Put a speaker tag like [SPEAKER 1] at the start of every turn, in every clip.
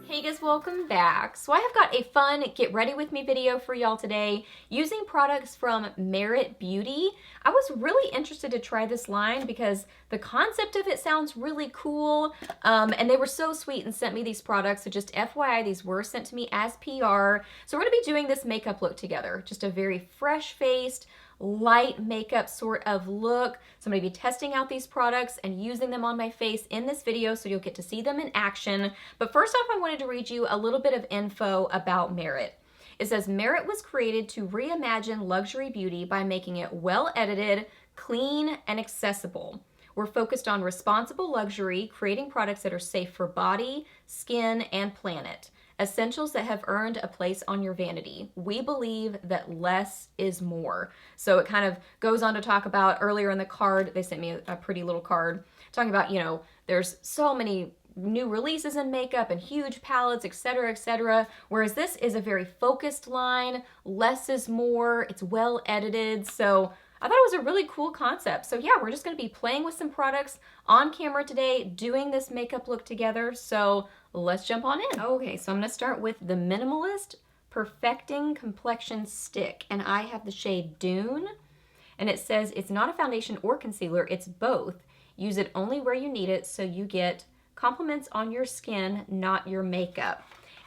[SPEAKER 1] Hey guys, welcome back. So I have got a fun get ready with me video for y'all today using products from Merit Beauty. I was really interested to try this line because the concept of it sounds really cool, and they were so sweet and sent me these products. So just FYI, these were sent to me as PR. So we're gonna be doing this makeup look together. Just a very fresh-faced, light makeup sort of look. So I'm going to be testing out these products and using them on my face in this video, so you'll get to see them in action. But first off, I wanted to read you a little bit of info about Merit. It says, Merit was created to reimagine luxury beauty by making it well edited, clean, and accessible. We're focused on responsible luxury, creating products that are safe for body, skin, and planet. Essentials that have earned a place on your vanity. We believe that less is more. So it kind of goes on to talk about, earlier in the card, they sent me a pretty little card, talking about, you know, there's so many new releases in makeup and huge palettes, etc., etc. Whereas this is a very focused line, less is more, it's well edited. So I thought it was a really cool concept. So yeah, we're just gonna be playing with some products on camera today, doing this makeup look together. So let's jump on in. Okay, so I'm gonna start with the Minimalist Perfecting Complexion Stick, and I have the shade Dune, and it says it's not a foundation or concealer, it's both. Use it only where you need it so you get compliments on your skin, not your makeup.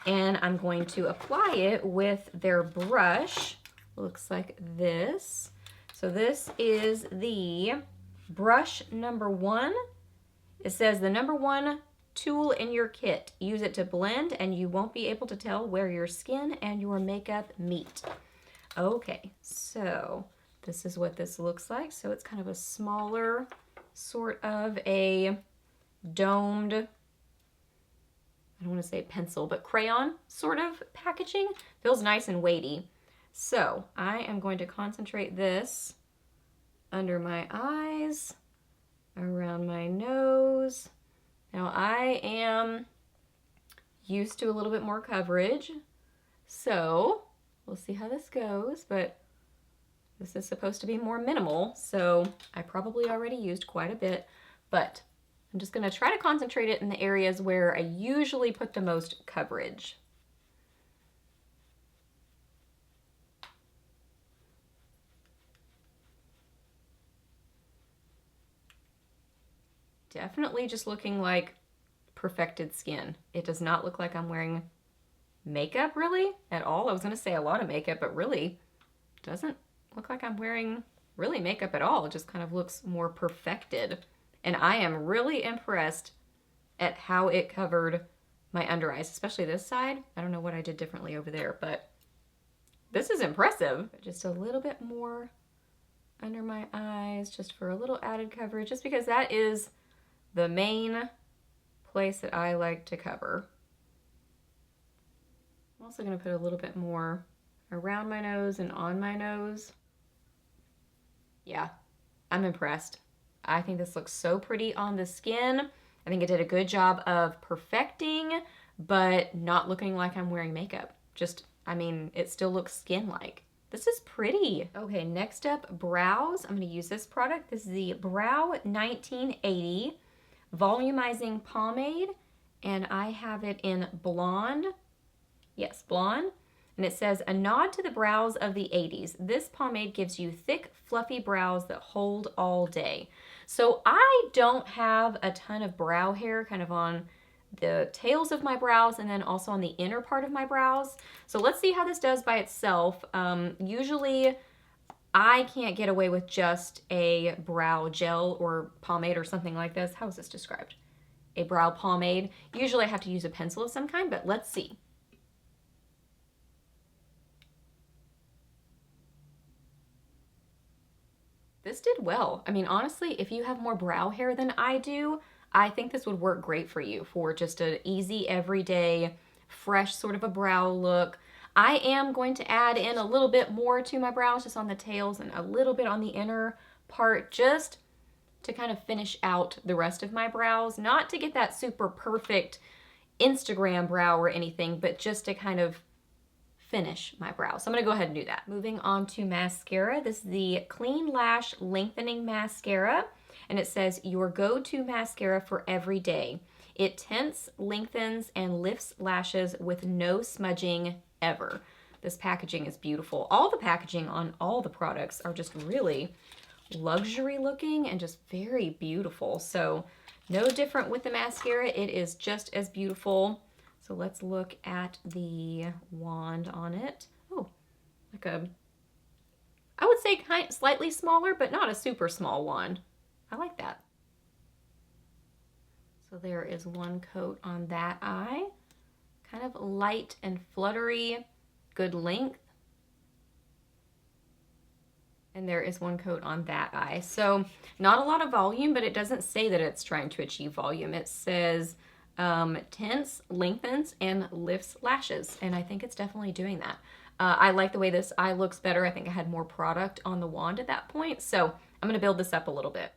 [SPEAKER 1] And I'm going to apply it with their brush. Looks like this. So this is the brush number 1. It says the number 1 tool in your kit. Use it to blend and you won't be able to tell where your skin and your makeup meet. Okay, so this is what this looks like. So it's kind of a smaller, sort of a domed, I don't want to say pencil, but crayon sort of packaging. Feels nice and weighty. So I am going to concentrate this under my eyes, around my nose. Now I am used to a little bit more coverage, so we'll see how this goes, but this is supposed to be more minimal, so I probably already used quite a bit, but I'm just gonna try to concentrate it in the areas where I usually put the most coverage. Definitely just looking like perfected skin. It does not look like I'm wearing makeup really at all. I was gonna say a lot of makeup, but really doesn't look like I'm wearing really makeup at all. It just kind of looks more perfected. And I am really impressed at how it covered my under eyes, especially this side. I don't know what I did differently over there, but this is impressive. Just a little bit more under my eyes, just for a little added coverage, just because that is the main place that I like to cover. I'm also going to put a little bit more around my nose and on my nose. Yeah, I'm impressed. I think this looks so pretty on the skin. I think it did a good job of perfecting, but not looking like I'm wearing makeup. Just, I mean, it still looks skin-like. This is pretty. Okay, next up, brows. I'm going to use this product. This is the Brow 1980 Volumizing Pomade, and I have it in blonde. Yes, blonde. And it says, a nod to the brows of the 80s. This pomade gives you thick, fluffy brows that hold all day. So I don't have a ton of brow hair kind of on the tails of my brows and then also on the inner part of my brows. So let's see how this does by itself. Usually I can't get away with just a brow gel or pomade or something like this. How is this described? A brow pomade. Usually I have to use a pencil of some kind, but let's see. This did well. I mean, honestly, if you have more brow hair than I do, I think this would work great for you for just an easy, everyday, fresh sort of a brow look. I am going to add in a little bit more to my brows, just on the tails and a little bit on the inner part, just to kind of finish out the rest of my brows. Not to get that super perfect Instagram brow or anything, but just to kind of finish my brows. So I'm gonna go ahead and do that. Moving on to mascara. This is the Clean Lash Lengthening Mascara, and it says, your go-to mascara for every day. It tints, lengthens, and lifts lashes with no smudging ever. This packaging is beautiful. All the packaging on all the products are just really luxury looking and just very beautiful. So no different with the mascara. It is just as beautiful. So let's look at the wand on it. Oh, like a, I would say slightly smaller, but not a super small wand. I like that. So there is one coat on that eye. Kind of light and fluttery, good length. And there is one coat on that eye. So not a lot of volume, but it doesn't say that it's trying to achieve volume. It says tints, lengthens, and lifts lashes. And I think it's definitely doing that. I like the way this eye looks better. I think I had more product on the wand at that point. So I'm gonna build this up a little bit.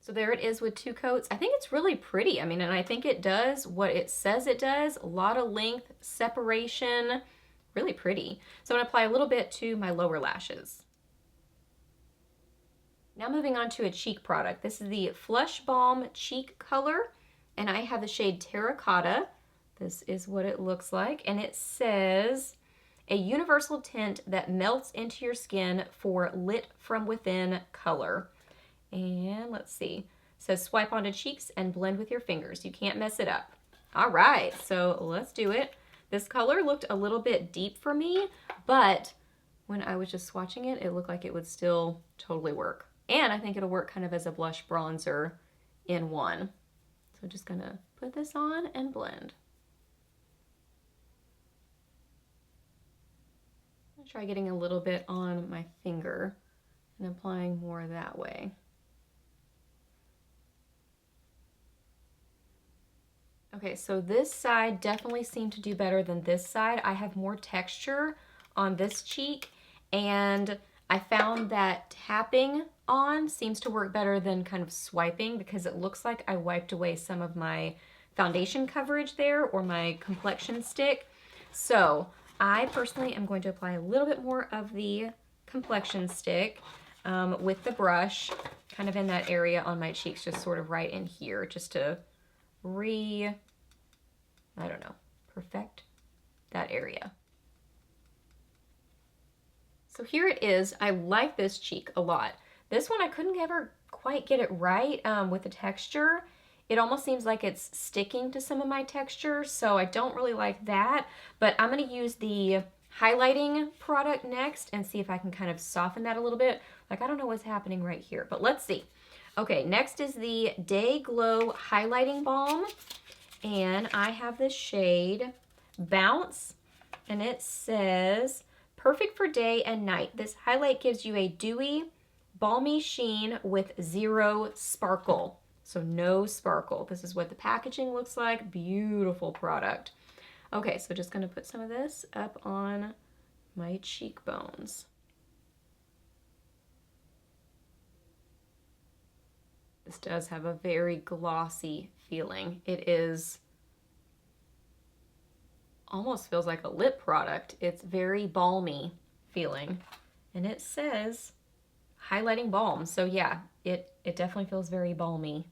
[SPEAKER 1] So there it is with 2 coats. I think it's really pretty. I mean, and I think it does what it says it does. A lot of length, separation, really pretty. So I'm gonna apply a little bit to my lower lashes. Now moving on to a cheek product. This is the Flush Balm Cheek Color, and I have the shade Terracotta. This is what it looks like, and it says, a universal tint that melts into your skin for lit from within color. And let's see, it says swipe onto cheeks and blend with your fingers. You can't mess it up. All right, so let's do it. This color looked a little bit deep for me, but when I was just swatching it, it looked like it would still totally work. And I think it'll work kind of as a blush bronzer in one. So I'm just gonna put this on and blend. I'll try getting a little bit on my finger and applying more that way. Okay, so this side definitely seemed to do better than this side. I have more texture on this cheek, and I found that tapping on seems to work better than kind of swiping, because it looks like I wiped away some of my foundation coverage there, or my complexion stick. So I personally am going to apply a little bit more of the complexion stick with the brush, kind of in that area on my cheeks, just sort of right in here, just to perfect that area. So here it is. I like this cheek a lot. This one I couldn't ever quite get it right with the texture. It almost seems like it's sticking to some of my texture, so I don't really like that. But I'm gonna use the highlighting product next and see if I can kind of soften that a little bit. Like, I don't know what's happening right here, but let's see. Okay, next is the Day Glow Highlighting Balm, and I have the shade Bounce, and it says, perfect for day and night. This highlight gives you a dewy, balmy sheen with zero sparkle. So no sparkle. This is what the packaging looks like. Beautiful product. Okay, so just gonna put some of this up on my cheekbones. This does have a very glossy feeling. It is, almost feels like a lip product. It's very balmy feeling. And it says highlighting balm. So yeah, it definitely feels very balmy.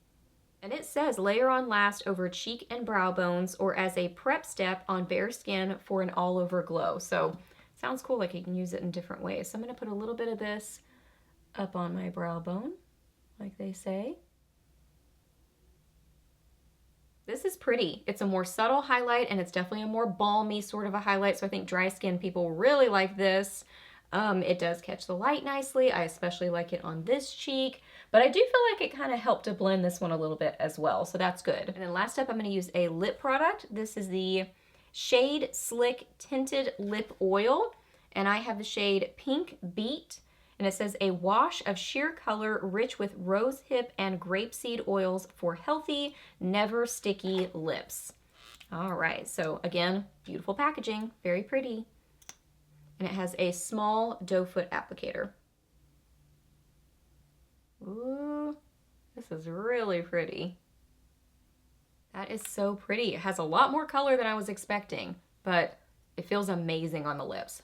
[SPEAKER 1] And it says layer on last over cheek and brow bones or as a prep step on bare skin for an all over glow. So sounds cool, like you can use it in different ways. So I'm gonna put a little bit of this up on my brow bone, like they say. This is pretty. It's a more subtle highlight, and it's definitely a more balmy sort of a highlight, so I think dry skin people really like this. It does catch the light nicely. I especially like it on this cheek, but I do feel like it kind of helped to blend this one a little bit as well, so that's good. And then last up, I'm going to use a lip product. This is the Shade Slick Tinted Lip Oil, and I have the shade Pink Beet. And it says a wash of sheer color rich with rose hip and grapeseed oils for healthy, never sticky lips. All right, so again, beautiful packaging, very pretty. And it has a small doe foot applicator. Ooh, this is really pretty. That is so pretty. It has a lot more color than I was expecting, but it feels amazing on the lips.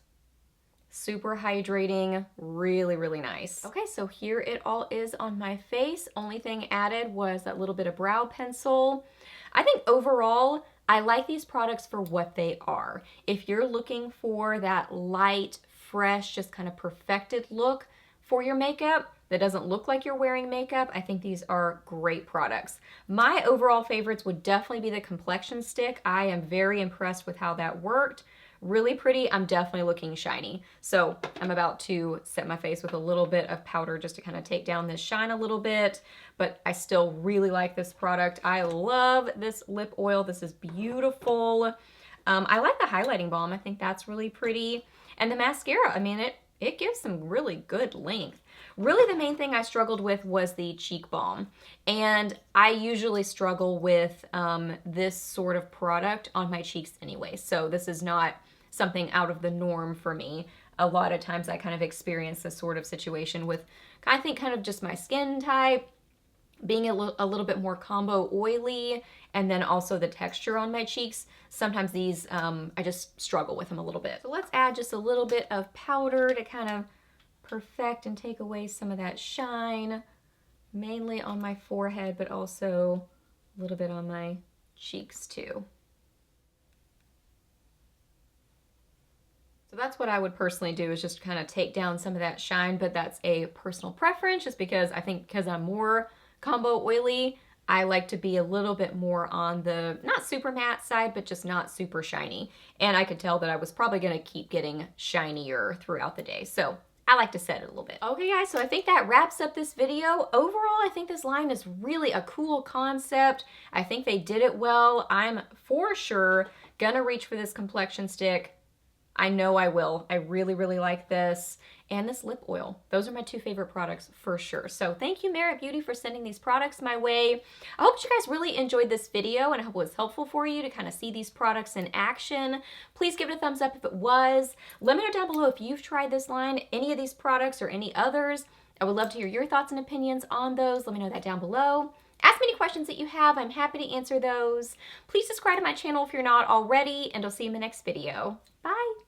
[SPEAKER 1] Super hydrating, really, really nice. Okay, so here it all is on my face. Only thing added was that little bit of brow pencil. I think overall, I like these products for what they are. If you're looking for that light, fresh, just kind of perfected look for your makeup that doesn't look like you're wearing makeup, I think these are great products. My overall favorites would definitely be the complexion stick. I am very impressed with how that worked. Really pretty. I'm definitely looking shiny. So I'm about to set my face with a little bit of powder just to kind of take down this shine a little bit, but I still really like this product. I love this lip oil. This is beautiful. I like the highlighting balm. I think that's really pretty. And the mascara, I mean, it gives some really good length. Really, the main thing I struggled with was the cheek balm. And I usually struggle with this sort of product on my cheeks anyway. So this is not something out of the norm for me. A lot of times I kind of experience this sort of situation with, I think, kind of just my skin type, being a little bit more combo oily, and then also the texture on my cheeks. Sometimes these, I just struggle with them a little bit. So let's add just a little bit of powder to kind of perfect and take away some of that shine, mainly on my forehead, but also a little bit on my cheeks too. So that's what I would personally do, is just kind of take down some of that shine, but that's a personal preference, just because I think because I'm more combo oily, I like to be a little bit more on the not super matte side, but just not super shiny. And I could tell that I was probably gonna keep getting shinier throughout the day. So I like to set it a little bit. Okay guys, so I think that wraps up this video. Overall, I think this line is really a cool concept. I think they did it well. I'm for sure gonna reach for this complexion stick. I know I will. I really, really like this. And this lip oil. Those are my two favorite products for sure. So thank you, Merit Beauty, for sending these products my way. I hope you guys really enjoyed this video, and I hope it was helpful for you to kind of see these products in action. Please give it a thumbs up if it was. Let me know down below if you've tried this line, any of these products or any others. I would love to hear your thoughts and opinions on those. Let me know that down below. Ask me any questions that you have. I'm happy to answer those. Please subscribe to my channel if you're not already, and I'll see you in the next video. Bye.